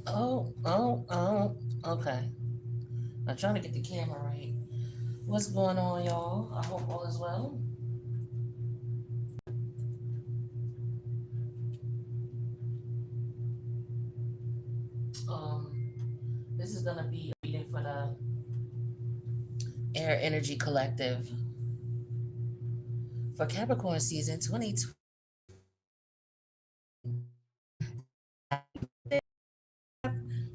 Oh. Okay. I'm trying to get the camera right. What's going on, y'all? I hope all is well. Um, this is gonna be a reading for the Air Energy Collective for Capricorn season 2020.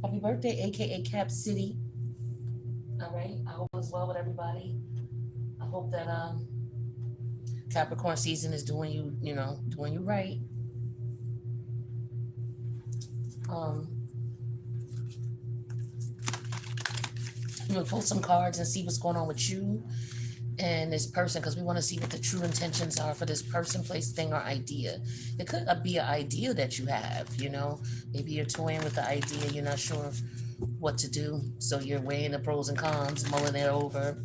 Happy birthday, aka Cap City. All right. I hope all is well with everybody. I hope that Capricorn season is doing you, doing you right. Um, we'll pull some cards and see what's going on with you and this person because we want to see what the true intentions are for this person, place, thing, or idea. It could be an idea that you have. Maybe you're toying with the idea, you're not sure what to do, so you're weighing the pros and cons, mulling it over.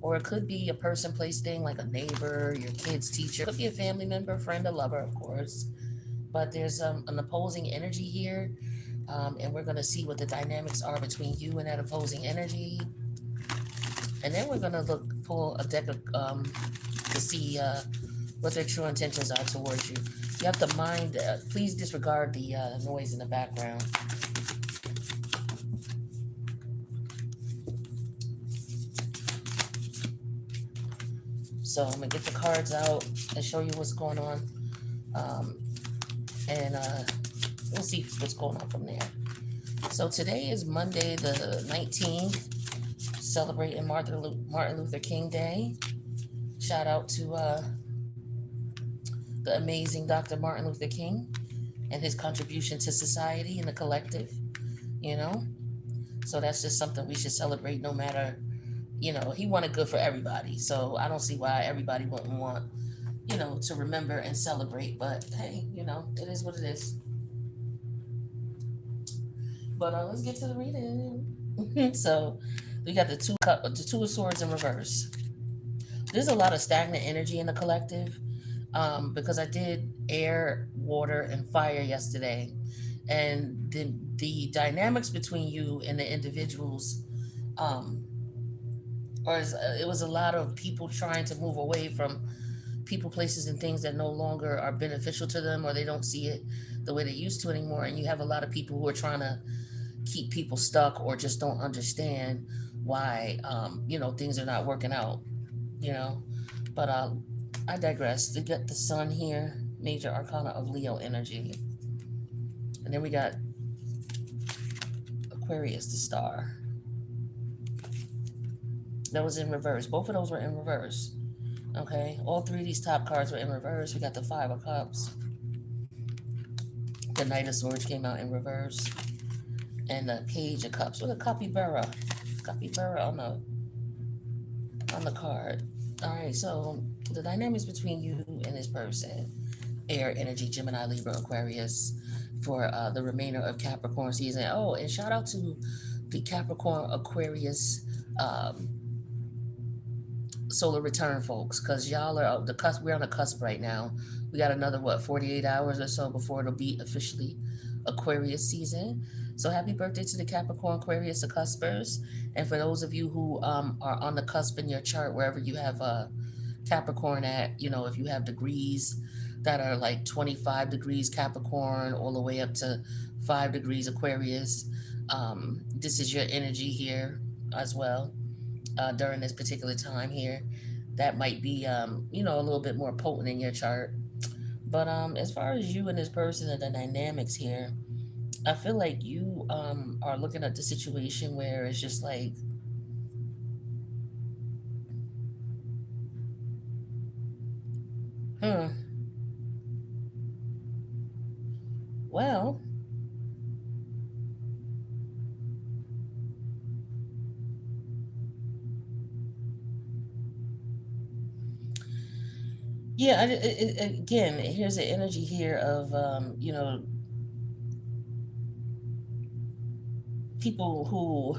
Or it could be a person, place, thing, like a neighbor, your kid's teacher. It could be a family member, friend, or lover, of course. But there's an opposing energy here, and we're going to see what the dynamics are between you and that opposing energy. And then we're gonna pull a deck of to see what their true intentions are towards you. You have to mind. Please disregard the noise in the background. So I'm gonna get the cards out and show you what's going on, um, and we'll see what's going on from there. So today is Monday, the 19th, celebrating Martin Luther King Day. Shout out to the amazing Dr. Martin Luther King and his contribution to society and the collective, you know? So that's just something we should celebrate no matter, he wanted good for everybody. So I don't see why everybody wouldn't want, to remember and celebrate. But hey, it is what it is. But let's get to the reading. So we got the two of swords in reverse. There's a lot of stagnant energy in the collective, because I did air, water, and fire yesterday, and the dynamics between you and the individuals, um, it was a lot of people trying to move away from people, places, and things that no longer are beneficial to them, or they don't see it the way they used to anymore. And you have a lot of people who are trying to keep people stuck or just don't understand why, things are not working out. You know, but I digress. To get the sun here, major arcana of Leo energy, and then we got Aquarius, the star. That was in reverse. Both of those were in reverse. Okay, all three of these top cards were in reverse. We got the Five of Cups. The Knight of Swords came out in reverse, and the Page of Cups with a capybara on the card. All right, so the dynamics between you and this person, air energy, Gemini, Libra, Aquarius, for the remainder of Capricorn season. Oh, and shout out to the Capricorn Aquarius um, solar return folks, because y'all are the cusp. We're on the cusp right now. We got another 48 hours or so before it'll be officially Aquarius season. So happy birthday to the Capricorn Aquarius Cuspers. And for those of you who are on the cusp in your chart, wherever you have Capricorn at, if you have degrees that are like 25 degrees Capricorn all the way up to 5 degrees Aquarius, this is your energy here as well, during this particular time here. That might be, a little bit more potent in your chart. But as far as you and this person and the dynamics here, I feel like you are looking at the situation where it's just like, hmm, well, yeah. Again, here's the energy here of, people who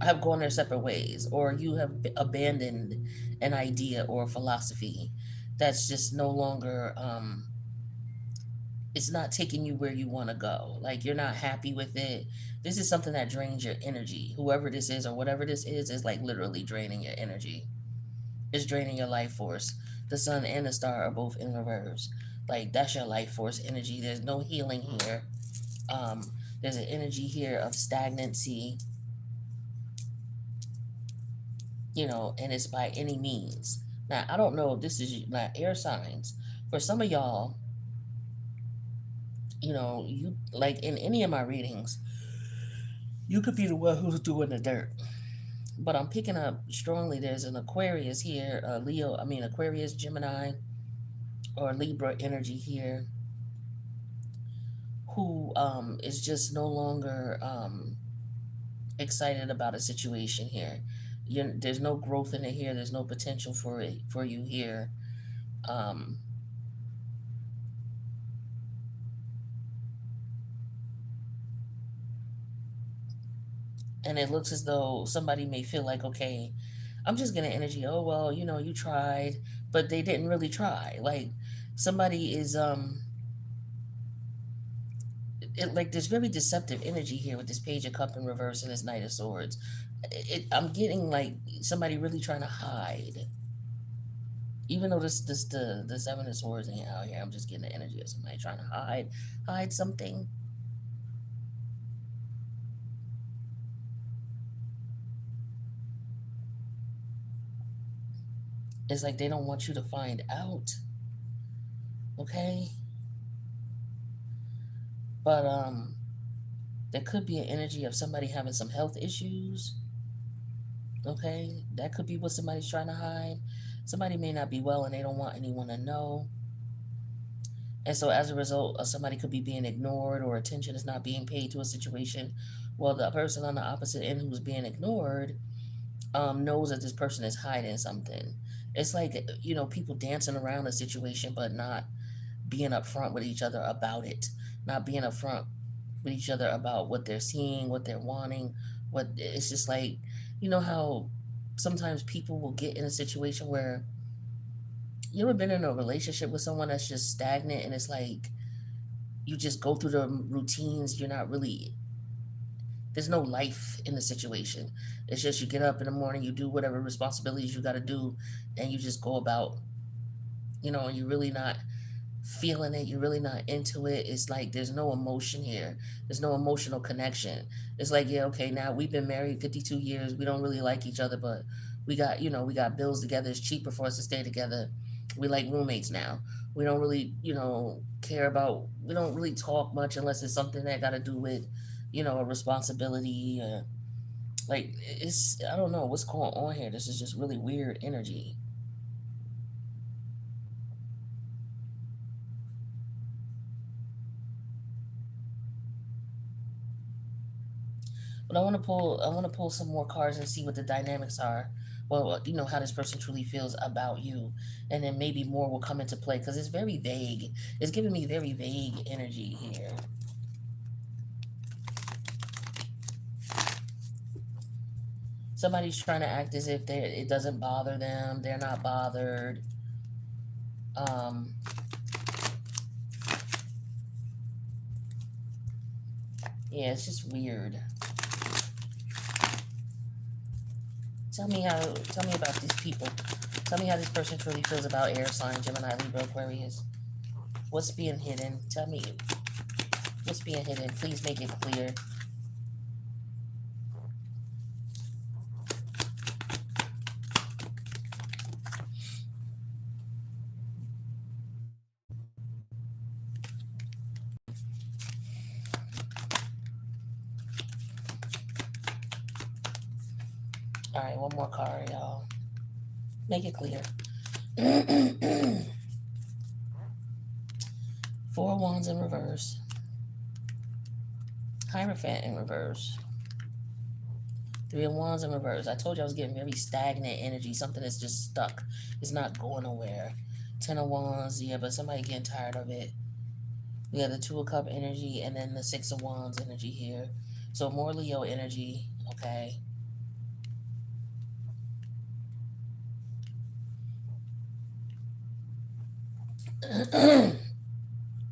have gone their separate ways, or you have abandoned an idea or a philosophy that's just no longer it's not taking you where you want to go. Like you're not happy with it. This is something that drains your energy. Whoever this is or whatever this is like literally draining your energy. It's draining your life force. The sun and the star are both in reverse. Like that's your life force energy. There's no healing here. Um, there's an energy here of stagnancy, and it's by any means. Now I don't know if this is not air signs. For some of y'all, you like in any of my readings, you could be the one who's doing the dirt. But I'm picking up strongly there's an Aquarius here, Aquarius, Gemini, or Libra energy here, who is just no longer excited about a situation here. There's no growth in it here. There's no potential for it for you here. Um, and it looks as though somebody may feel like, okay, I'm just getting energy. Oh well, you tried, but they didn't really try. Like somebody is like there's very deceptive energy here with this Page of Cup in reverse and this Knight of Swords. I'm getting like somebody really trying to hide. Even though the Seven of Swords ain't out here, I'm just getting the energy of somebody trying to hide something. It's like they don't want you to find out. Okay? But there could be an energy of somebody having some health issues. Okay? That could be what somebody's trying to hide. Somebody may not be well and they don't want anyone to know. And so as a result, somebody could be being ignored or attention is not being paid to a situation. Well, the person on the opposite end who's being ignored knows that this person is hiding something. It's like, people dancing around a situation but not being upfront with each other about it, not being upfront with each other about what they're seeing, what they're wanting. What it's just like, how sometimes people will get in a situation where you ever been in a relationship with someone that's just stagnant and it's like you just go through the routines. You're not really, there's no life in the situation. It's just you get up in the morning, you do whatever responsibilities you got to do, and you just go about, and you're really not feeling it. You're really not into it. It's like there's no emotion here. There's no emotional connection. It's like, yeah, okay, now we've been married 52 years. We don't really like each other, but we got bills together. It's cheaper for us to stay together. We like roommates now. We don't really, care about, we don't really talk much unless it's something that got to do with, a responsibility. Like, I don't know what's going on here. This is just really weird energy. But I want to pull some more cards and see what the dynamics are. Well, how this person truly feels about you, and then maybe more will come into play because it's very vague. It's giving me very vague energy here. Somebody's trying to act as if it doesn't bother them. They're not bothered. Um, yeah, it's just weird. Tell me about these people. Tell me how this person truly feels about air sign, Gemini, Libra, Aquarius. What's being hidden? Tell me what's being hidden. Please make it clear. All right, one more card, y'all. Make it clear. Four of Wands in reverse. Hierophant in reverse. Three of Wands in reverse. I told you I was getting very stagnant energy. Something that's just stuck. It's not going nowhere. Ten of Wands. Yeah, but somebody getting tired of it. We have the Two of Cup energy and then the Six of Wands energy here. So more Leo energy. Okay.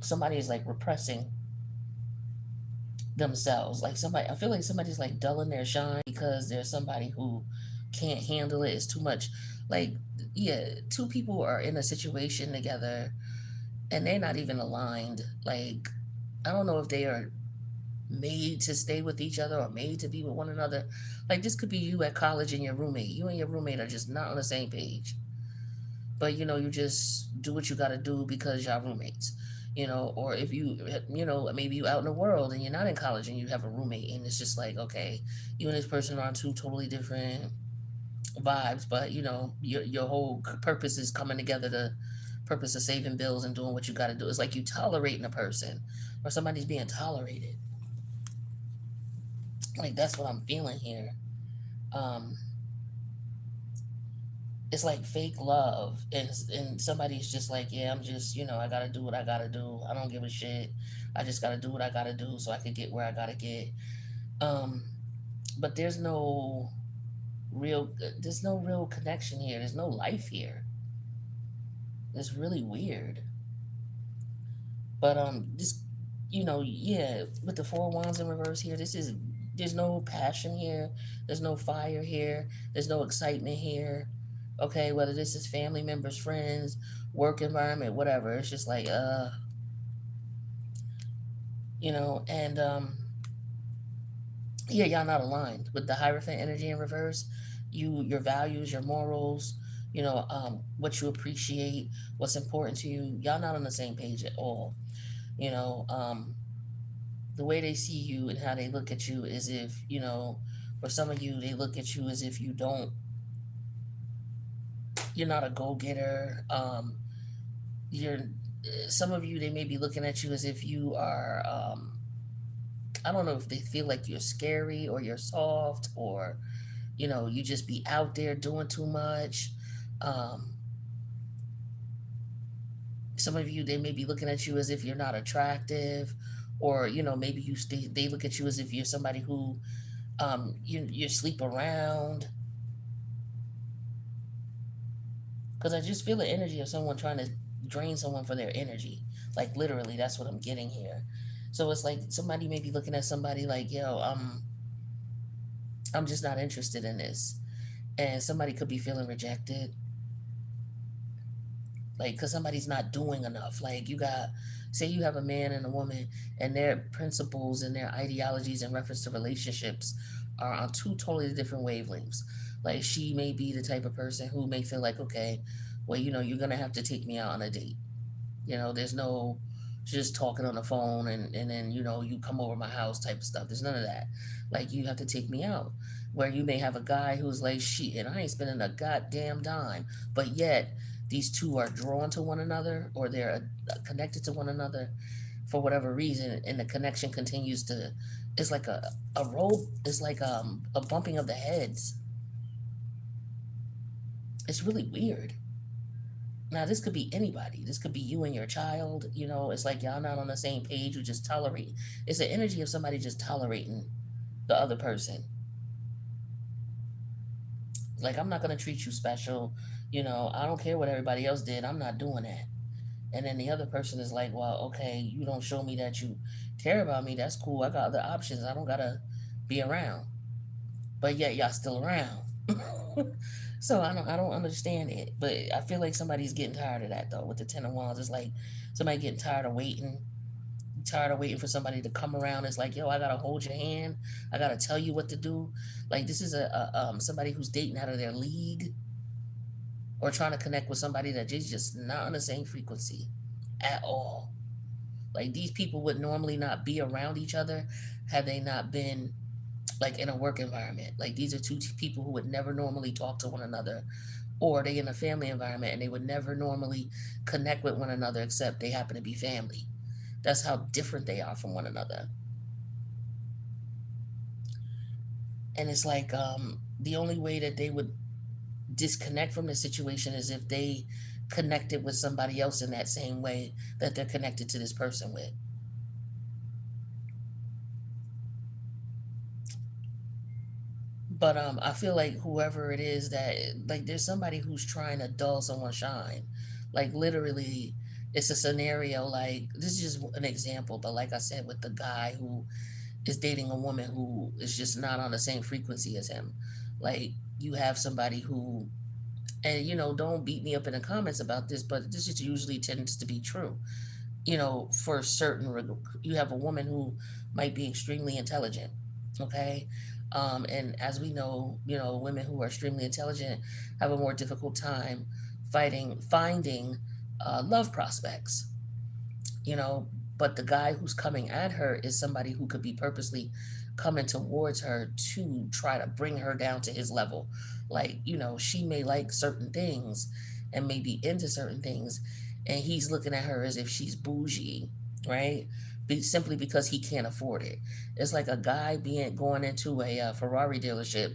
somebody is like repressing themselves. Like somebody, I feel like somebody's like dulling their shine because there's somebody who can't handle it. It's too much. Like, yeah, two people are in a situation together and they're not even aligned. Like, I don't know if they are made to stay with each other or made to be with one another. Like, this could be you at college and your roommate. You and your roommate are just not on the same page. But, you just do what you got to do because y'all roommates. Or if maybe you out in the world and you're not in college and you have a roommate and it's just like, okay, you and this person are on two totally different vibes, but your whole purpose is coming together, to purpose of saving bills and doing what you got to do. It's like you tolerating a person or somebody's being tolerated. Like, that's what I'm feeling here. um it's like fake love, and somebody's just like, yeah, I'm just, I gotta do what I gotta do. I don't give a shit. I just gotta do what I gotta do so I can get where I gotta get. um but there's no real connection here. There's no life here. It's really weird. But this, yeah, with the four wands in reverse here, there's no passion here. There's no fire here. There's no excitement here. Okay, whether this is family members, friends, work environment, whatever. It's just like, and yeah, y'all not aligned with the Hierophant energy in reverse. Your values, your morals, what you appreciate, what's important to you. Y'all not on the same page at all. You know, the way they see you and how they look at you is if, for some of you, they look at you as if you're not a go getter. You're Some of you, they may be looking at you as if you are. I don't know if they feel like you're scary or you're soft, or you just be out there doing too much. Um, some of you, they may be looking at you as if you're not attractive, or maybe they look at you as if you're somebody who you sleep around. Because I just feel the energy of someone trying to drain someone for their energy. Like, literally, that's what I'm getting here. So it's like somebody may be looking at somebody like, yo, I'm just not interested in this. And somebody could be feeling rejected. Like, because somebody's not doing enough. Like, say you have a man and a woman, and their principles and their ideologies in reference to relationships are on two totally different wavelengths. Like, she may be the type of person who may feel like, okay, well, you're going to have to take me out on a date. There's no just talking on the phone and then, you come over my house type of stuff. There's none of that. Like, you have to take me out. Where you may have a guy who's like, shit, and I ain't spending a goddamn dime. But yet, these two are drawn to one another, or they're connected to one another for whatever reason, and the connection continues to. It's like a rope. It's like a bumping of the heads. It's really weird. Now, this could be anybody. This could be you and your child. It's like y'all not on the same page. You just tolerate. It's the energy of somebody just tolerating the other person. Like, I'm not gonna treat you special. I don't care what everybody else did. I'm not doing that. And then the other person is like, well, okay, you don't show me that you care about me. That's cool. I got other options. I don't gotta be around. But yet y'all still around. So I don't understand it. But I feel like somebody's getting tired of that though. With the Ten of Wands, it's like somebody getting tired of waiting for somebody to come around. It's like, yo, I gotta hold your hand. I gotta tell you what to do. Like, this is somebody who's dating out of their league, or trying to connect with somebody that is just not on the same frequency at all. Like, these people would normally not be around each other had they not been like in a work environment. Like, these are two people who would never normally talk to one another, or they in a family environment and they would never normally connect with one another except they happen to be family. That's how different they are from one another. And it's like, the only way that they would disconnect from the situation is if they connected with somebody else in that same way that they're connected to this person with. But I feel like whoever it is that, like, there's somebody who's trying to dull someone's shine. Like, literally, It's a scenario like this is just an example, but like I said, with the guy who is dating a woman who is just not on the same frequency as him. Like you have somebody who, and don't beat me up in the comments about this, but this is usually tends to be true. For certain, you have a woman who might be extremely intelligent, okay? And as we know, women who are extremely intelligent have a more difficult time finding love prospects, you know but the guy who's coming at her is somebody who could be purposely coming towards her to try to bring her down to his level. Like, she may like certain things and may be into certain things, and he's looking at her as if she's bougie, right? Simply because he can't afford it. It's like a guy being going into a Ferrari dealership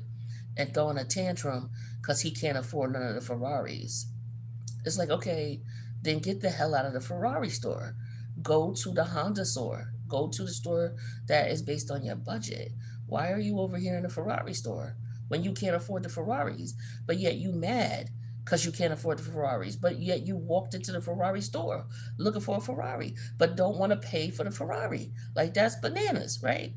and throwing a tantrum because he can't afford none of the Ferraris. It's like, okay, then get the hell out of the Ferrari store. Go to the Honda store. Go to the store that is based on your budget. Why are you over here in the Ferrari store when you can't afford the Ferraris? But yet you mad because you can't afford the Ferraris. But yet you walked into the Ferrari store looking for a Ferrari, but don't want to pay for the Ferrari. Like that's bananas, right?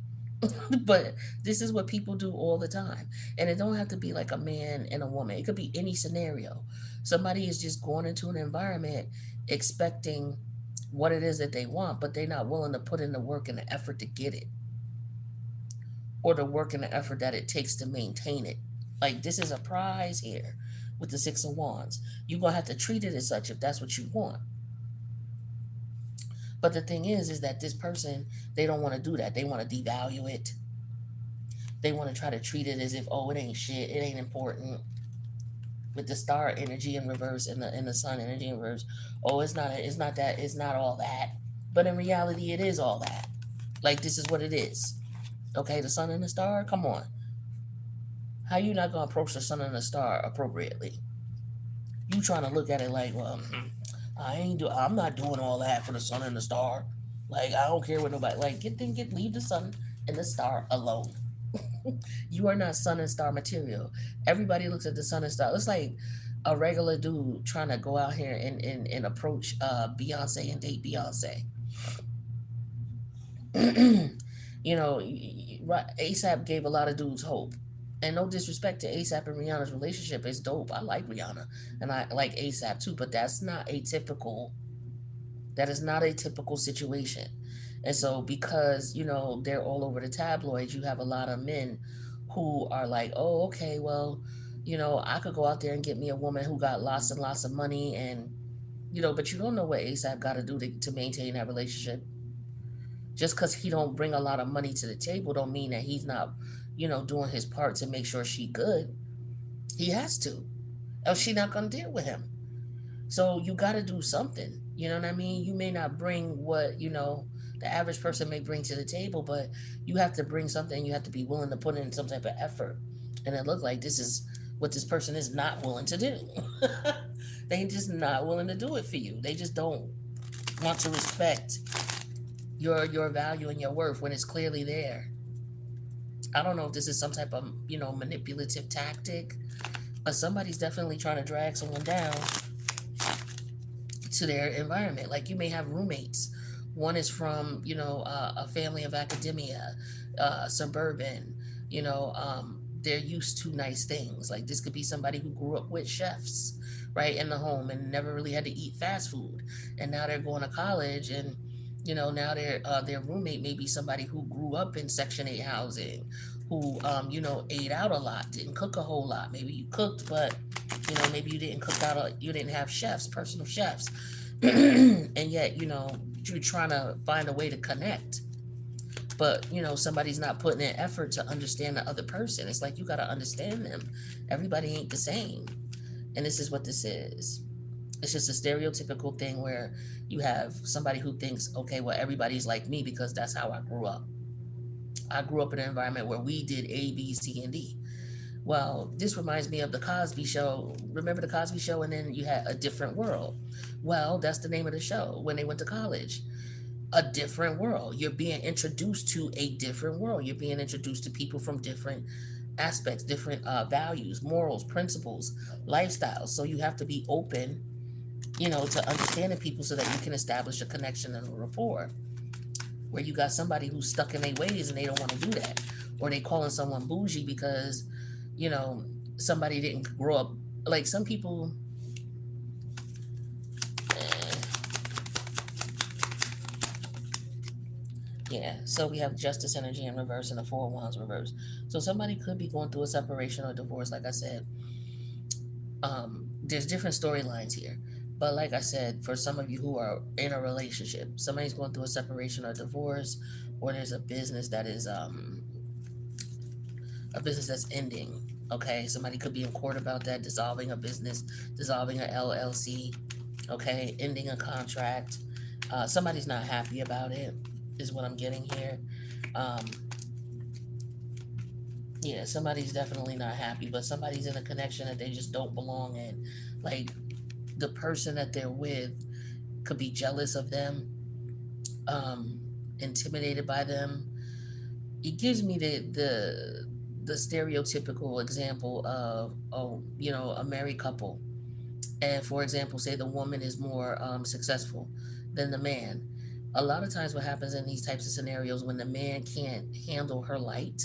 But this is what people do all the time. And it don't have to be like a man and a woman. It could be any scenario. Somebody is just going into an environment expecting what it is that they want, but they're not willing to put in the work and the effort to get it, or the work and the effort that it takes to maintain it. Like this is a prize here with the Six of Wands. You're gonna have to treat it as such if that's what you want. But the thing is that this person, they don't want to do that. They want to devalue it. They want to try to treat it as if, oh, it ain't shit, it ain't important. With the star energy in reverse and the sun energy in reverse, oh, it's not that, it's not all that. But in reality, it is all that. Like this is what it is. Okay, the sun and the star. Come on, how you not gonna approach the sun and the star appropriately? You trying to look at it like, well, I'm not doing all that for the sun and the star. Like I don't care what nobody like. Leave the sun and the star alone. You are not sun and star material. Everybody looks at the sun and star. It's like a regular dude trying to go out here and approach Beyonce and date Beyonce. ASAP gave a lot of dudes hope. And no disrespect to ASAP and Rihanna's relationship, it's dope. I like Rihanna and I like ASAP too, but that's not atypical. That is not a typical situation. And so, because, they're all over the tabloids, you have a lot of men who are like, oh, okay, well, I could go out there and get me a woman who got lots and lots of money. And, but you don't know what ASAP got to do to maintain that relationship. Just because he don't bring a lot of money to the table don't mean that he's not, doing his part to make sure she good. He has to. Else she not going to deal with him. So you got to do something. You know what I mean? You may not bring what, the average person may bring to the table, but you have to bring something. You have to be willing to put in some type of effort. And it looked like this is what this person is not willing to do. They just not willing to do it for you. They just don't want to respect your value and your worth when it's clearly there. I don't know if this is some type of, manipulative tactic, but somebody's definitely trying to drag someone down to their environment. Like you may have roommates. One is from, a family of academia, suburban, they're used to nice things. Like this could be somebody who grew up with chefs, right, in the home and never really had to eat fast food. And now they're going to college and, now their roommate may be somebody who grew up in Section 8 housing, who, ate out a lot, didn't cook a whole lot. Maybe you cooked, but maybe you didn't cook out. You didn't have chefs, personal chefs, and yet you're trying to find a way to connect. But somebody's not putting in effort to understand the other person. It's like you got to understand them. Everybody ain't the same, and this is what this is. It's just a stereotypical thing where you have somebody who thinks, okay, well, everybody's like me because that's how I grew up. I grew up in an environment where we did A, B, C, and D. Well, this reminds me of the Cosby Show. Remember the Cosby Show? And then you had A Different World. Well, that's the name of the show when they went to college. A different world. You're being introduced to a different world. You're being introduced to people from different aspects, different values, morals, principles, lifestyles. So you have to be open to understanding people so that you can establish a connection and a rapport. Where you got somebody who's stuck in their ways and they don't want to do that, or they calling someone bougie because, you know, somebody didn't grow up like some people. eh, yeah, so we have justice energy in reverse and the four of wands reverse. So somebody could be going through a separation or divorce, like I said. There's different storylines here. But like I said, for some of you who are in a relationship, somebody's going through a separation or divorce, or there's a business that's ending. Okay, somebody could be in court about that, dissolving a business, dissolving a LLC. Okay, ending a contract. Somebody's not happy about it, is what I'm getting here. Um, yeah, somebody's definitely not happy, but somebody's in a connection that they just don't belong in. Like the person that they're with could be jealous of them, um, intimidated by them. It gives me the stereotypical example of, a married couple, and for example, say the woman is more successful than the man. A lot of times, what happens in these types of scenarios when the man can't handle her light,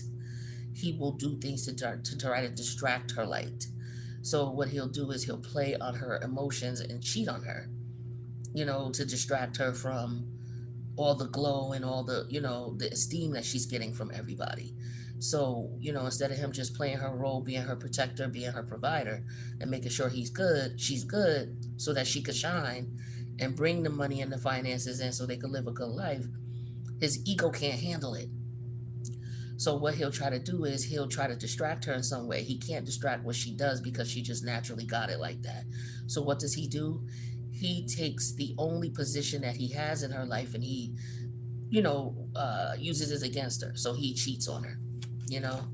he will do things to try to distract her light. So what he'll do is he'll play on her emotions and cheat on her, to distract her from all the glow and all the esteem that she's getting from everybody. So, instead of him just playing her role, being her protector, being her provider, and making sure she's good so that she could shine and bring the money and the finances in so they could live a good life, his ego can't handle it. So what he'll try to do is he'll try to distract her in some way. He can't distract what she does because she just naturally got it like that. So what does he do? He takes the only position that he has in her life and he, uses it against her. So he cheats on her, you know,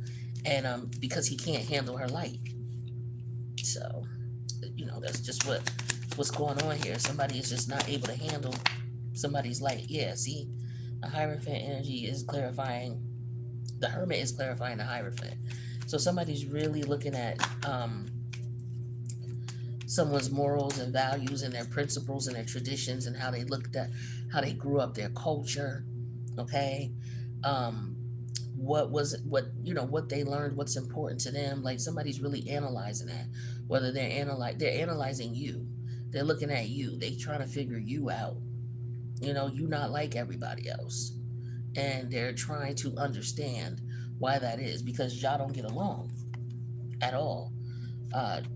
and because he can't handle her light. So, that's just what's going on here. Somebody is just not able to handle somebody's light. Yeah, see, the Hierophant energy is clarifying. The Hermit is clarifying the Hierophant. So somebody's really looking at someone's morals and values and their principles and their traditions and how they looked at, how they grew up, their culture. Okay, um, what they learned, what's important to them. Like somebody's really analyzing that. Whether they're analyzing you. They're looking at you. They trying to figure you out. You not like everybody else, and they're trying to understand why that is because y'all don't get along at all.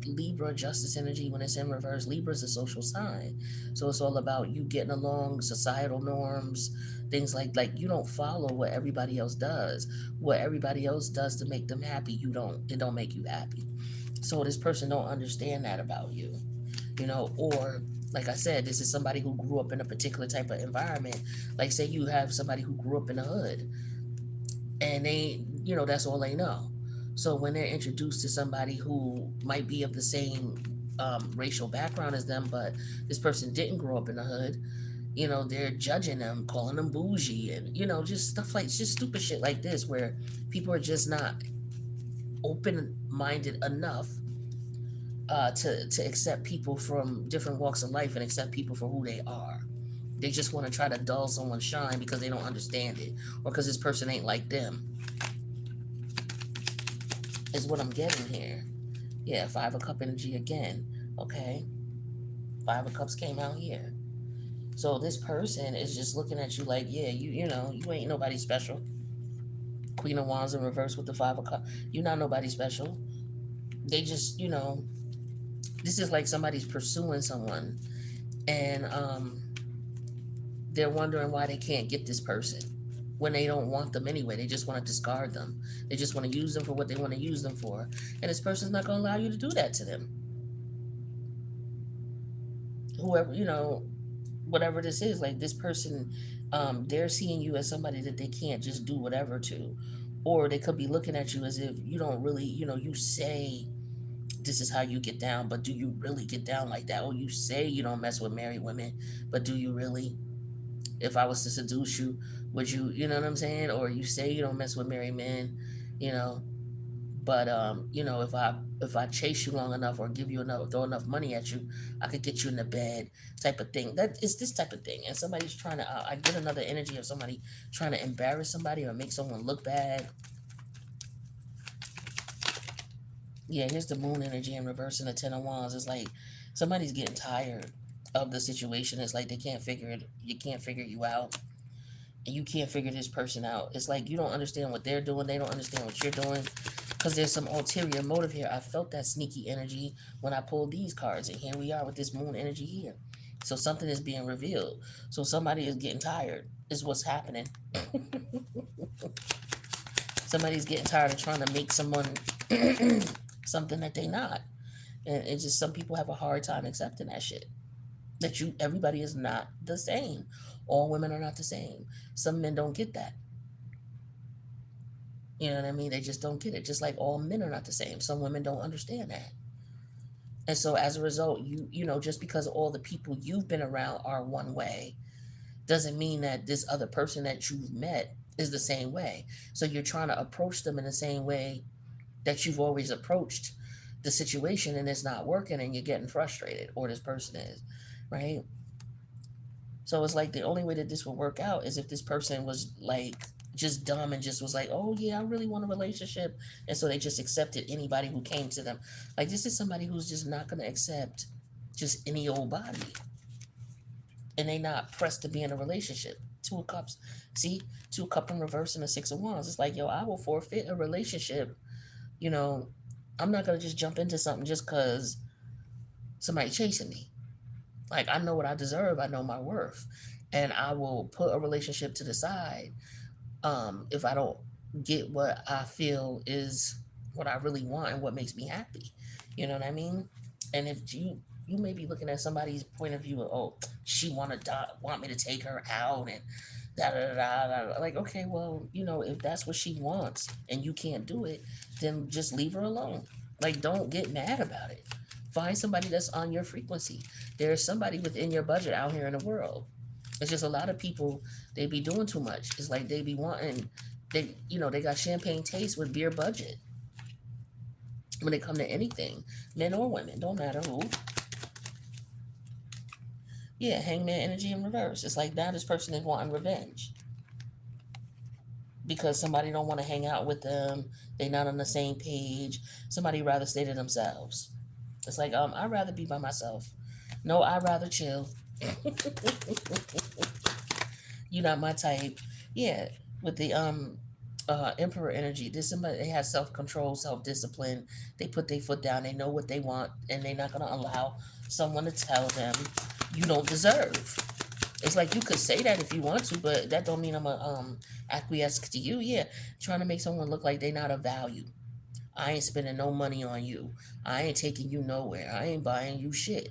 Libra justice energy, when it's in reverse, Libra is a social sign, so it's all about you getting along, societal norms, things like you don't follow what everybody else does. What everybody else does to make them happy, it don't make you happy. So this person don't understand that about you, or like I said, this is somebody who grew up in a particular type of environment. Like say you have somebody who grew up in the hood and that's all they know. So when they're introduced to somebody who might be of the same racial background as them, but this person didn't grow up in the hood, they're judging them, calling them bougie, and just stuff like just stupid shit like this, where people are just not open minded enough to accept people from different walks of life and accept people for who they are. They just want to try to dull someone's shine because they don't understand it or because this person ain't like them, is what I'm getting here. Yeah, Five of Cup energy again. Okay. Five of Cups came out here. So this person is just looking at you like, yeah, you ain't nobody special. Queen of Wands in reverse with the Five of Cups. You're not nobody special. They just, this is like somebody's pursuing someone and they're wondering why they can't get this person when they don't want them anyway. They just want to discard them. They just want to use them for what they want to use them for. And this person's not going to allow you to do that to them. Whoever, whatever this is, like this person, they're seeing you as somebody that they can't just do whatever to. Or they could be looking at you as if you don't really, you say this is how you get down, but do you really get down like that? Or you say you don't mess with married women, but do you really? If I was to seduce you, would you, you know what I'm saying? Or you say you don't mess with married men, you know, But if I chase you long enough or give you enough, throw enough money at you, I could get you in the bed, type of thing. That is this type of thing. And somebody's trying to, I get another energy of somebody trying to embarrass somebody or make someone look bad. Yeah, here's the moon energy in reverse and the 10 of wands. It's like somebody's getting tired of the situation. It's like they can't figure it. You can't figure you out, and you can't figure this person out. It's like you don't understand what they're doing. They don't understand what you're doing, because there's some ulterior motive here. I felt that sneaky energy when I pulled these cards, and here we are with this moon energy here. So something is being revealed. So somebody is getting tired. Is what's happening. Somebody's getting tired of trying to make someone something that they not. And it's just some people have a hard time accepting that shit. That everybody is not the same. All women are not the same. Some men don't get that. You know what I mean? They just don't get it. Just like all men are not the same. Some women don't understand that. And so as a result, just because all the people you've been around are one way, doesn't mean that this other person that you've met is the same way. So you're trying to approach them in the same way that you've always approached the situation, and it's not working, and you're getting frustrated, or this person is, right? So it's like the only way that this would work out is if this person was like just dumb and just was like, oh yeah, I really want a relationship. And so they just accepted anybody who came to them. Like, this is somebody who's just not going to accept just any old body. And they not pressed to be in a relationship. Two of Cups. See? Two of Cups in reverse and a Six of Wands. It's like, yo, I will forfeit a relationship. I'm not going to just jump into something just because somebody chasing me. Like, I know what I deserve. I know my worth. And I will put a relationship to the side if I don't get what I feel is what I really want and what makes me happy. You know what I mean? And if you may be looking at somebody's point of view of, oh, she want me to take her out and da da da da da. Like, okay, well, if that's what she wants and you can't do it, then just leave her alone. Like, don't get mad about it. Find somebody that's on your frequency. There's somebody within your budget out here in the world. It's just a lot of people, they be doing too much. It's like they be wanting, they got champagne taste with beer budget. When it come to anything, men or women, don't matter who. Yeah, hangman energy in reverse. It's like now this person is wanting revenge because somebody don't want to hang out with them. They not on the same page. Somebody rather stay to themselves. It's like, I'd rather be by myself. No, I'd rather chill. You're not my type. Yeah, with the emperor energy, this somebody, they have self-control, self-discipline. They put their foot down. They know what they want, and they're not gonna allow someone to tell them you don't deserve. It's like you could say that if you want to, but that don't mean I'm a acquiesce to you. Yeah, trying to make someone look like they not of value. I ain't spending no money on you. I ain't taking you nowhere. I ain't buying you shit.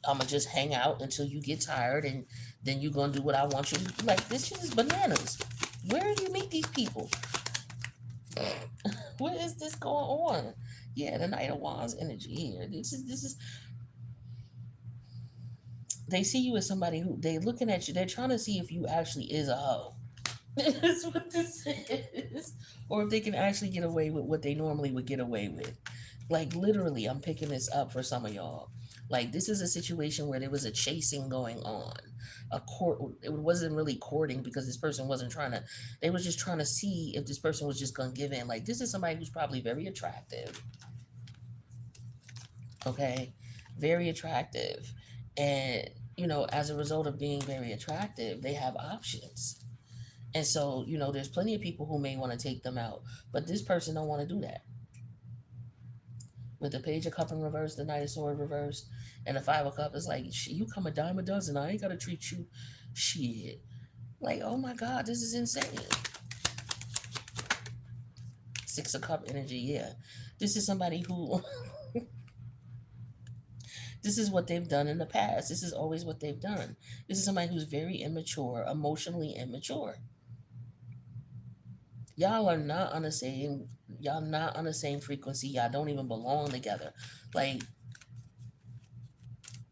I'ma just hang out until you get tired, and then you gonna do what I want you to do. Like, this shit is bananas. Where do you meet these people? What is this going on? Yeah, the Knight of Wands energy here. This is they see you as somebody who they looking at you. They're trying to see if you actually is a hoe. That's what this is. Or if they can actually get away with what they normally would get away with. Like, literally, I'm picking this up for some of y'all. Like, this is a situation where there was a chasing going on. A court, it wasn't really courting because this person wasn't trying to, they was just trying to see if this person was just going to give in. Like, this is somebody who's probably very attractive. Okay? Very attractive. And, as a result of being very attractive, they have options. And so, there's plenty of people who may want to take them out, but this person don't want to do that. With the Page of Cup in reverse, the Knight of Sword reverse, and the Five of Cup, is like, you come a dime a dozen. I ain't got to treat you shit. Like, oh my God, this is insane. Six of Cup energy, yeah. This is somebody who, this is what they've done in the past. This is always what they've done. This is somebody who's very immature, emotionally immature. Y'all are not on the same, y'all not on the same frequency. Y'all don't even belong together. Like,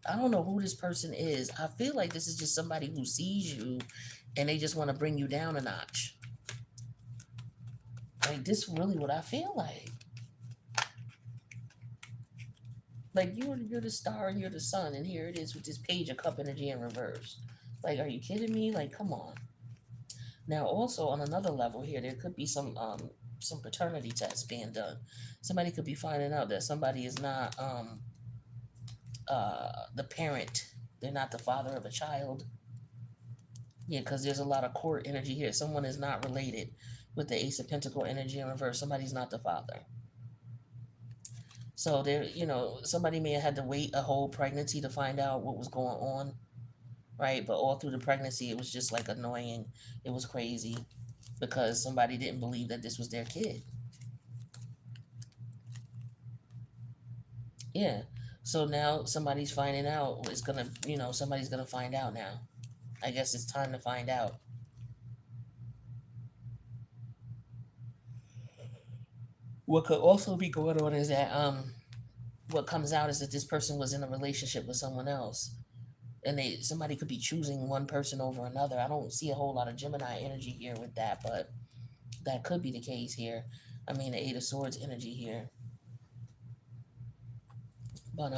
I don't know who this person is. I feel like this is just somebody who sees you and they just want to bring you down a notch. Like, this really what I feel like. Like you're the star and you're the sun, and here it is with this page of cup energy in reverse. Like, are you kidding me? Like, come on. Now, also on another level here, there could be some paternity tests being done. Somebody could be finding out that somebody is not the parent. They're not the father of a child. Yeah, because there's a lot of court energy here. Someone is not related with the Ace of Pentacle energy in reverse. Somebody's not the father. So there, somebody may have had to wait a whole pregnancy to find out what was going on, right? But all through the pregnancy, it was just like annoying. It was crazy because somebody didn't believe that this was their kid. Yeah. So now somebody's finding out. It's gonna, somebody's gonna find out now. I guess it's time to find out. What could also be going on is that what comes out is that this person was in a relationship with someone else, and somebody could be choosing one person over another. I don't see a whole lot of Gemini energy here with that, but that could be the case here. I mean, the Eight of Swords energy here, but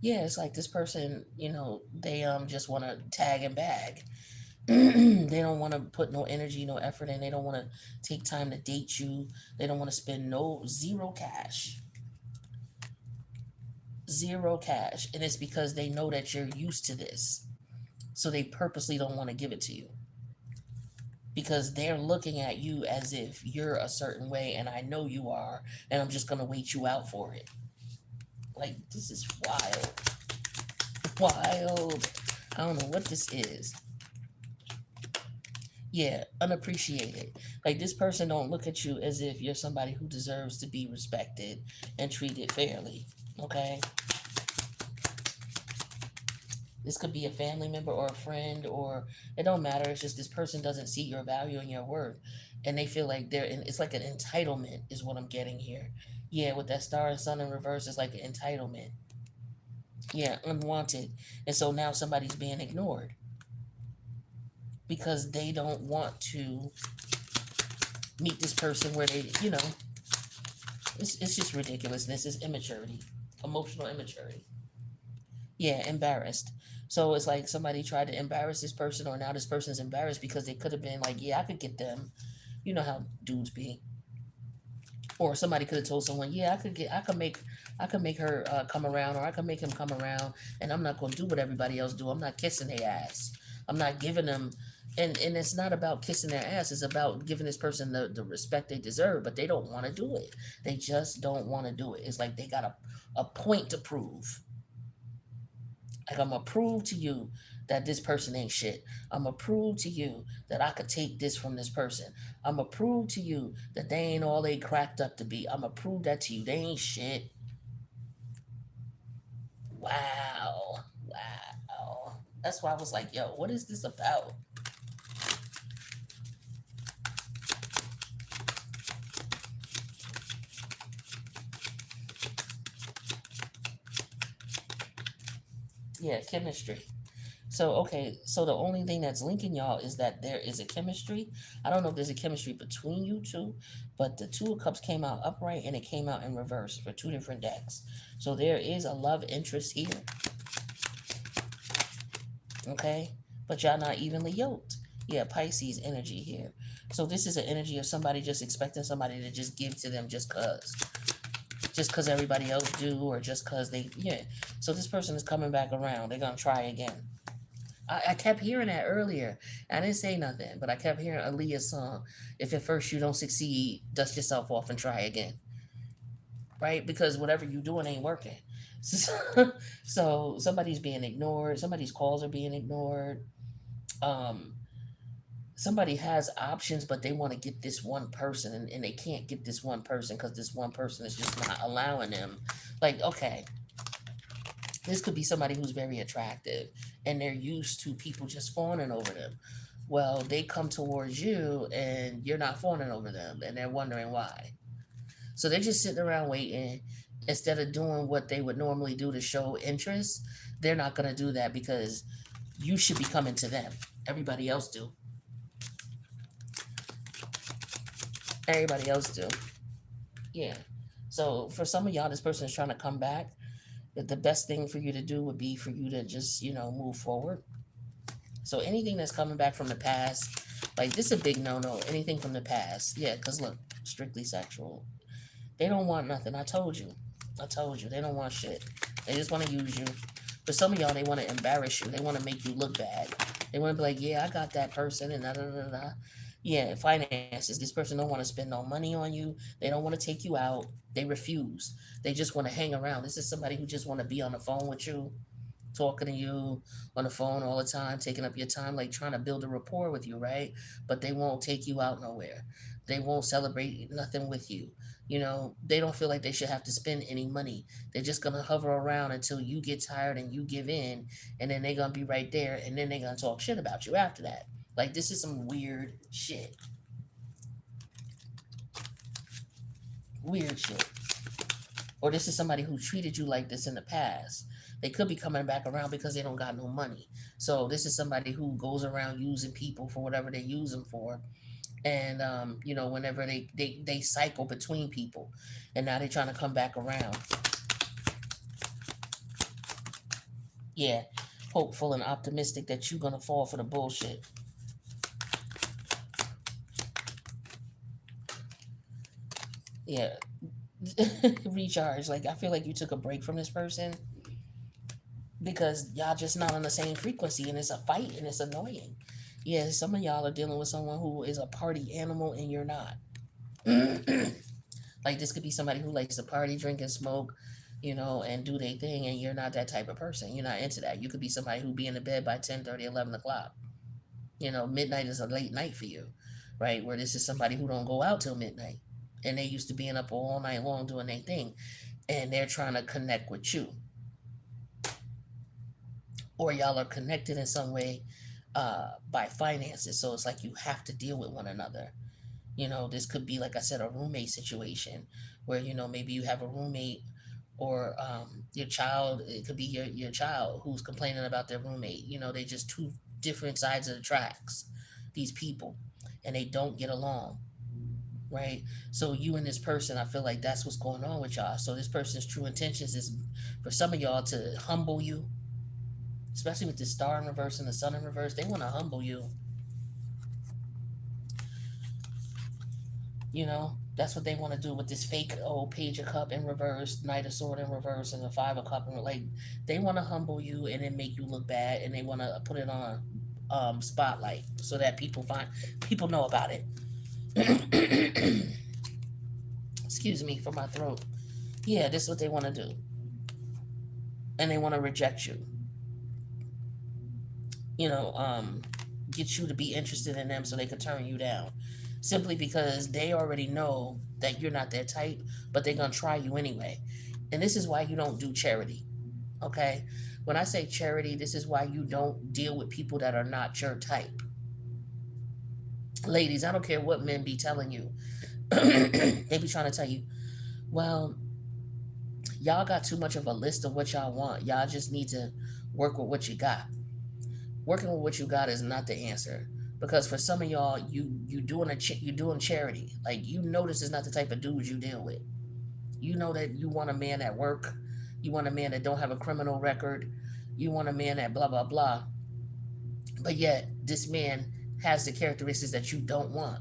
yeah, it's like this person, they just want to tag and bag. They don't want to put no energy, no effort in. They don't want to take time to date you. They don't want to spend zero cash. Zero cash. And it's because they know that you're used to this. So they purposely don't want to give it to you. Because they're looking at you as if you're a certain way and I know you are, and I'm just gonna wait you out for it. Like, this is wild. Wild. I don't know what this is. Yeah, unappreciated. Like, this person don't look at you as if you're somebody who deserves to be respected and treated fairly. Okay? This could be a family member or a friend, or it don't matter. It's just this person doesn't see your value and your worth, and they feel like it's like an entitlement, is what I'm getting here. Yeah, with that star and sun in reverse, it's like an entitlement. Yeah, unwanted, and so now somebody's being ignored because they don't want to meet this person where it's just ridiculousness. It's immaturity, emotional immaturity. Yeah, embarrassed. So it's like somebody tried to embarrass this person, or now this person's embarrassed because they could have been like, yeah, I could get them. You know how dudes be. Or somebody could have told someone, yeah, I could make her come around, or I could make him come around, and I'm not going to do what everybody else do. I'm not kissing their ass. I'm not giving them, and it's not about kissing their ass. It's about giving this person the respect they deserve, but they don't want to do it. They just don't want to do it. It's like they got a point to prove. Like, I'm gonna prove to you that this person ain't shit. I'm gonna prove to you that I could take this from this person. I'm gonna prove to you that they ain't all they cracked up to be. I'm gonna prove that to you. They ain't shit. Wow. Wow. That's why I was like, yo, what is this about? Yeah, chemistry. So, okay, so the only thing that's linking y'all is that there is a chemistry. I don't know if there's a chemistry between you two, but the Two of Cups came out upright and it came out in reverse for two different decks. So there is a love interest here, okay? But y'all not evenly yoked. Yeah, Pisces energy here. So this is an energy of somebody just expecting somebody to just give to them just cause everybody else do, or just cause they, yeah. So this person is coming back around. They're gonna try again. I kept hearing that earlier. I didn't say nothing, but I kept hearing Aaliyah's song. If at first you don't succeed, dust yourself off and try again. Right? Because whatever you're doing ain't working. So somebody's being ignored. Somebody's calls are being ignored. Um, Somebody has options, but they want to get this one person, and they can't get this one person because this one person is just not allowing them. Like, okay, this could be somebody who's very attractive and they're used to people just fawning over them. Well, they come towards you and you're not fawning over them, and they're wondering why. So they're just sitting around waiting. Instead of doing what they would normally do to show interest, they're not going to do that because you should be coming to them. Everybody else do. Everybody else do. Yeah. So for some of y'all, this person is trying to come back. The best thing for you to do would be for you to just, move forward. So anything that's coming back from the past, like this is a big no-no. Anything from the past. Yeah, because look, strictly sexual. They don't want nothing. I told you. I told you. They don't want shit. They just want to use you. For some of y'all, they want to embarrass you. They want to make you look bad. They want to be like, yeah, I got that person and da da da da. Yeah, finances. This person don't want to spend no money on you. They don't want to take you out. They refuse. They just want to hang around. This is somebody who just want to be on the phone with you, talking to you on the phone all the time, taking up your time, like trying to build a rapport with you, right? But they won't take you out nowhere. They won't celebrate nothing with you. They don't feel like they should have to spend any money. They're just gonna hover around until you get tired and you give in, and then they're gonna be right there, and then they're gonna talk shit about you after that. Like this is some weird shit. Weird shit. Or this is somebody who treated you like this in the past. They could be coming back around because they don't got no money. So this is somebody who goes around using people for whatever they use them for. And whenever they cycle between people, and now they're trying to come back around. Yeah, hopeful and optimistic that you're gonna fall for the bullshit. Yeah. Recharge. Like I feel like you took a break from this person because y'all just not on the same frequency, and it's a fight and it's annoying. Yeah, some of y'all are dealing with someone who is a party animal and you're not. Like this could be somebody who likes to party, drink, and smoke, and do their thing, and you're not that type of person. You're not into that. You could be somebody who be in the bed by 10:30, 11 o'clock. Midnight is a late night for you, right? Where this is somebody who don't go out till midnight, and they used to being up all night long doing their thing, and they're trying to connect with you, or y'all are connected in some way by finances. So it's like you have to deal with one another. This could be, like I said, a roommate situation where, maybe you have a roommate, or your child, it could be your child who's complaining about their roommate. They just two different sides of the tracks, these people, and they don't get along, right? So you and this person, I feel like that's what's going on with y'all. So this person's true intentions is for some of y'all to humble you, especially with the star in reverse and the sun in reverse. They want to humble you. That's what they want to do with this fake old page of cup in reverse, knight of sword in reverse, and the five of cup. And like they want to humble you and then make you look bad, and they want to put it on spotlight so that people know about it. Excuse me for my throat. Yeah, this is what they want to do, and they want to reject you. you know, um, get you to be interested in them so they could turn you down. Simply because they already know that you're not their type, but they're going to try you anyway. And this is why you don't do charity. Okay? When I say charity, this is why you don't deal with people that are not your type. Ladies, I don't care what men be telling you. They be trying to tell you, well, y'all got too much of a list of what y'all want. Y'all just need to work with what you got. Working with what you got is not the answer, because for some of y'all, you doing charity. Like, you know, this is not the type of dude you deal with. You know that you want a man at work. You want a man that don't have a criminal record. You want a man that blah blah blah. But yet this man has the characteristics that you don't want.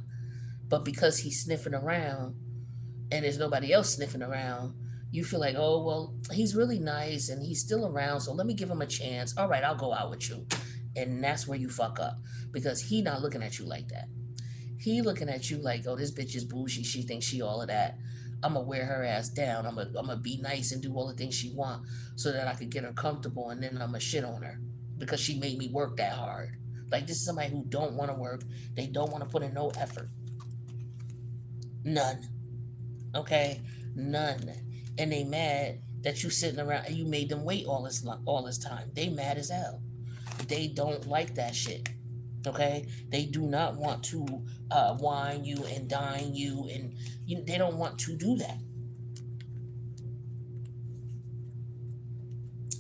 But because he's sniffing around and there's nobody else sniffing around, you feel like, oh, well, he's really nice and he's still around, so let me give him a chance. All right, I'll go out with you. And that's where you fuck up, because he not looking at you like that. He looking at you like, oh, this bitch is bougie. She thinks she all of that. I'm going to wear her ass down. I'm gonna be nice and do all the things she want so that I could get her comfortable, and then I'm going to shit on her because she made me work that hard. Like, this is somebody who don't want to work. They don't want to put in no effort. None. Okay? None. And they mad that you sitting around and you made them wait all this time. They mad as hell. They don't like that shit. Okay? They do not want to wine you and dine you, and they don't want to do that.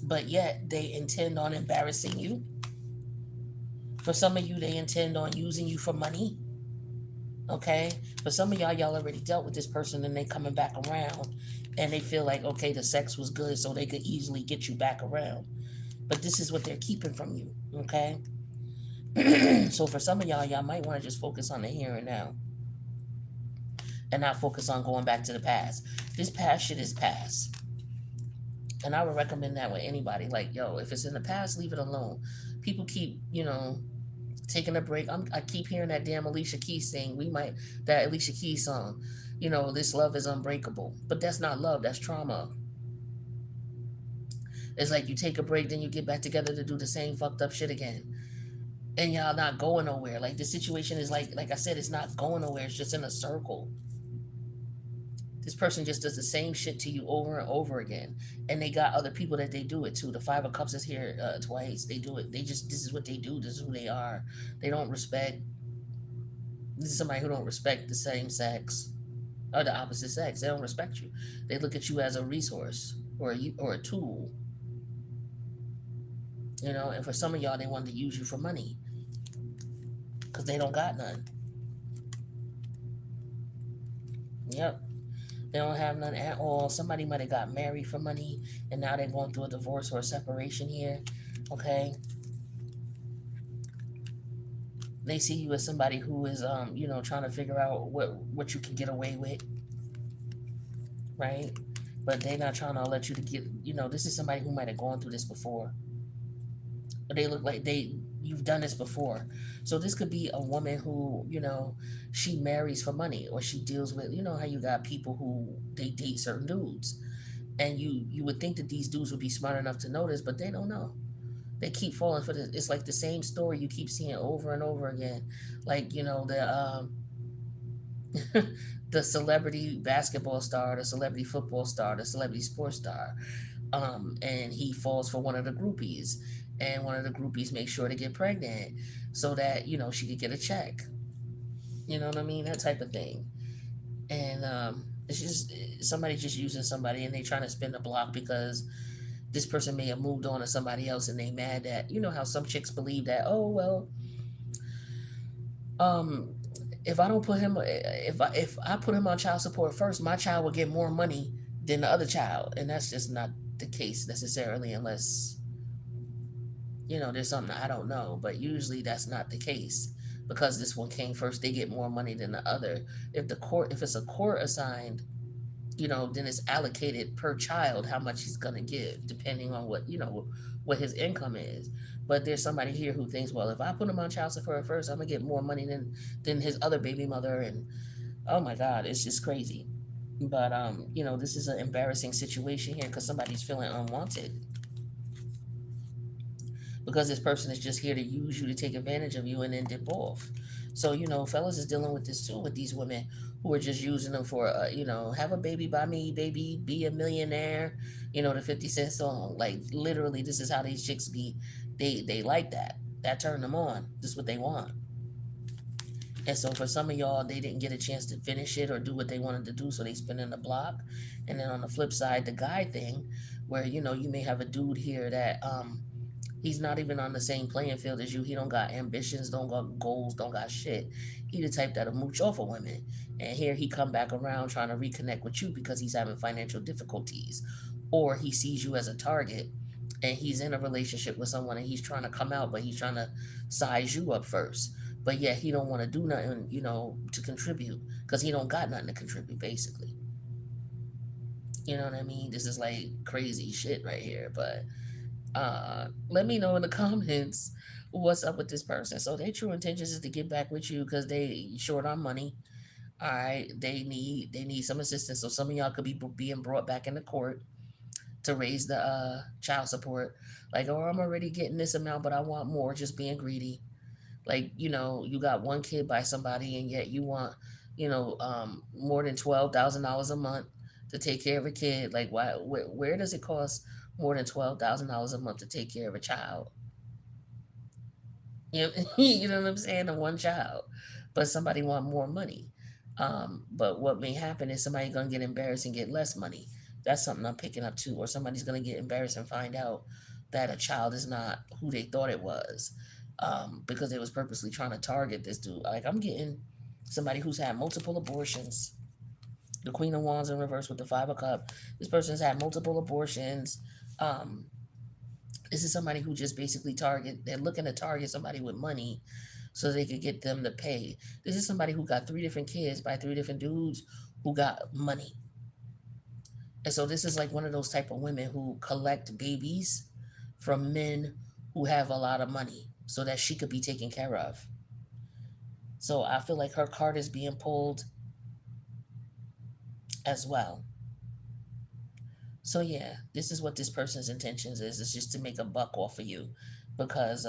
But yet they intend on embarrassing you. For some of you, they intend on using you for money. Okay, for some of y'all already dealt with this person and they coming back around, and they feel like okay, the sex was good, so they could easily get you back around. But this is what they're keeping from you. Okay, so for some of y'all might want to just focus on the here and now, and not focus on going back to the past. This past shit is past. And I would recommend that with anybody. Like, yo, if it's in the past, leave it alone. People keep, taking a break. I keep hearing that damn Alicia Keys thing. That Alicia Keys song. This love is unbreakable. But that's not love. That's trauma. It's like you take a break, then you get back together to do the same fucked up shit again. And y'all not going nowhere. Like the situation is like I said, it's not going nowhere. It's just in a circle. This person just does the same shit to you over and over again, and they got other people that they do it to. The Five of Cups is here twice. They do it. This is what they do. This is who they are. They don't respect. This is somebody who don't respect the same sex or the opposite sex. They don't respect you. They look at you as a resource or a tool. And for some of y'all, they want to use you for money because they don't got none. Yep. They don't have none at all. Somebody might have got married for money and now they're going through a divorce or a separation here. Okay. They see you as somebody who is trying to figure out what you can get away with. Right? But they're not trying to let you to get this is somebody who might have gone through this before. But they look like you've done this before. So this could be a woman who, she marries for money, or she deals with, how you got people who they date certain dudes. And you would think that these dudes would be smart enough to know this, but they don't know. They keep falling for this. It's like the same story you keep seeing over and over again. Like, the celebrity basketball star, the celebrity football star, the celebrity sports star. And he falls for one of the groupies, and one of the groupies makes sure to get pregnant so that she could get a check. You know what I mean? That type of thing. And it's just somebody just using somebody, and they trying to spin the block because this person may have moved on to somebody else, and they mad that how some chicks believe that, oh well, um if I don't put him if I put him on child support first, my child will get more money than the other child, and that's just not the case necessarily, unless there's something I don't know, but usually that's not the case because this one came first. They get more money than the other. If it's a court assigned, then it's allocated per child how much he's gonna give, depending on what his income is. But there's somebody here who thinks, well, if I put him on child support first, I'm gonna get more money than his other baby mother, and oh my God, it's just crazy. But this is an embarrassing situation here because somebody's feeling unwanted because this person is just here to use you, to take advantage of you, and then dip off. So fellas is dealing with this too, with these women who are just using them for have a baby by me, baby, be a millionaire, the 50 Cent song. Like literally, this is how these chicks be. They like that turned them on. This is what they want. And so for some of y'all, they didn't get a chance to finish it or do what they wanted to do, so they spin in the block. And then on the flip side, the guy thing, where you may have a dude here that he's not even on the same playing field as you. He don't got ambitions, don't got goals, don't got shit. He the type that'll mooch off of women. And here he come back around trying to reconnect with you because he's having financial difficulties. Or he sees you as a target and he's in a relationship with someone and he's trying to come out, but he's trying to size you up first. But yet he don't want to do nothing, to contribute because he don't got nothing to contribute, basically. You know what I mean? This is like crazy shit right here. But let me know in the comments what's up with this person. So their true intentions is to get back with you because they short on money. All right, they need some assistance. So some of y'all could be being brought back into court to raise the child support. Like, oh, I'm already getting this amount, but I want more. Just being greedy. Like, you got one kid by somebody, and yet you want, more than $12,000 a month to take care of a kid. Like, why? Where does it cost more than $12,000 a month to take care of a child? You know what I'm saying? The one child, but somebody want more money. But what may happen is somebody gonna get embarrassed and get less money. That's something I'm picking up too. Or somebody's gonna get embarrassed and find out that a child is not who they thought it was, because they was purposely trying to target this dude. Like I'm getting. Somebody who's had multiple abortions. The Queen of Wands in reverse with the Five of Cups. This person's had multiple abortions. Um, this is somebody who just basically they're looking to target somebody with money so they could get them to pay. This is somebody who got three different kids by three different dudes who got money. And so this is like one of those type of women who collect babies from men who have a lot of money so that she could be taken care of. So I feel like her card is being pulled as well. So yeah, this is what this person's intentions is. It's just to make a buck off of you because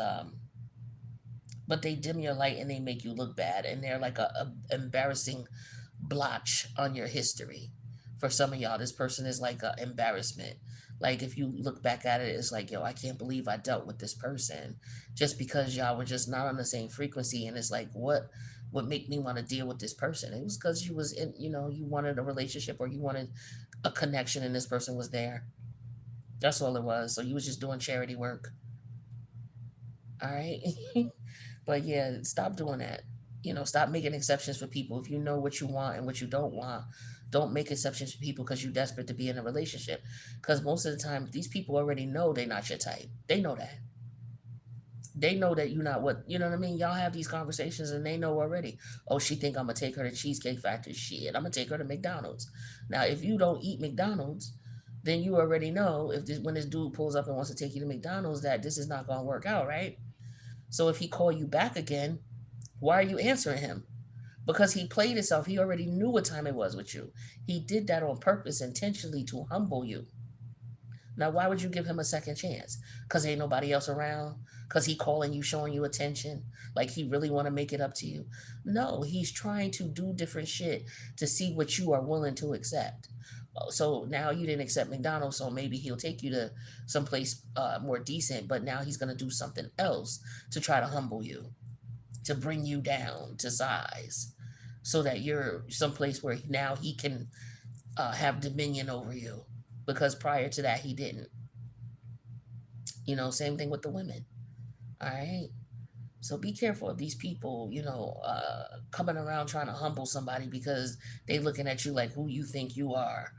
but they dim your light and they make you look bad and they're like a embarrassing blotch on your history. For some of y'all, this person is like an embarrassment. Like if you look back at it, it's like, yo, I can't believe I dealt with this person just because y'all were just not on the same frequency. And it's like, what would make me want to deal with this person? It was because you was in, you wanted a relationship or you wanted a connection and this person was there. That's all it was. So you was just doing charity work. All right. But yeah, stop doing that. Stop making exceptions for people. If you know what you want and what you don't want, don't make exceptions for people because you're desperate to be in a relationship. Because most of the time, these people already know they're not your type. They know that. They know that you're not what, you know what I mean? Y'all have these conversations and they know already. Oh, she think I'm going to take her to Cheesecake Factory. Shit, I'm going to take her to McDonald's. Now, if you don't eat McDonald's, then you already know when this dude pulls up and wants to take you to McDonald's that this is not going to work out, right? So if he call you back again, why are you answering him? Because he played himself. He already knew what time it was with you. He did that on purpose, intentionally to humble you. Now, why would you give him a second chance? Because ain't nobody else around? Because he calling you, showing you attention? Like he really want to make it up to you? No, he's trying to do different shit to see what you are willing to accept. So now you didn't accept McDonald's, so maybe he'll take you to someplace more decent, but now he's going to do something else to try to humble you, to bring you down to size so that you're someplace where now he can have dominion over you because prior to that he didn't. Same thing with the women. All right. So be careful of these people, coming around trying to humble somebody because they looking at you like who you think you are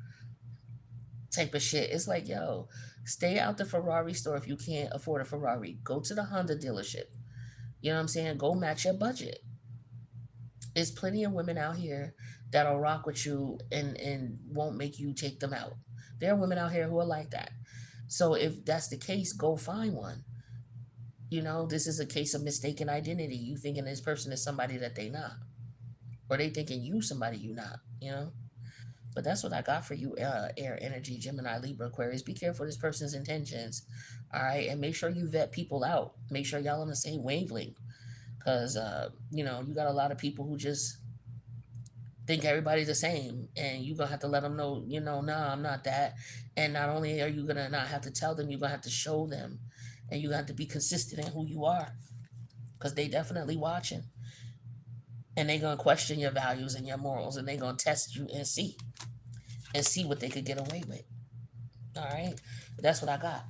type of shit. It's like, yo, stay out the Ferrari store if you can't afford a Ferrari. Go to the Honda dealership. You know what I'm saying? Go match your budget. There's plenty of women out here that'll rock with you and won't make you take them out. There are women out here who are like that. So if that's the case, go find one. This is a case of mistaken identity. You thinking this person is somebody that they not, or they thinking you somebody you not. But that's what I got for you, air energy, Gemini, Libra, Aquarius. Be careful of this person's intentions, all right, and make sure you vet people out. Make sure y'all on the same wavelength, because you got a lot of people who just think everybody's the same, and you're gonna have to let them know, nah, I'm not that. And not only are you gonna not have to tell them, you're gonna have to show them, and you have to be consistent in who you are, because they definitely watching, and they gonna question your values and your morals, and they gonna test you and see what they could get away with. All right, that's what I got.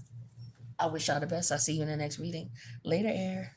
I wish y'all the best. I'll see you in the next reading. Later, air.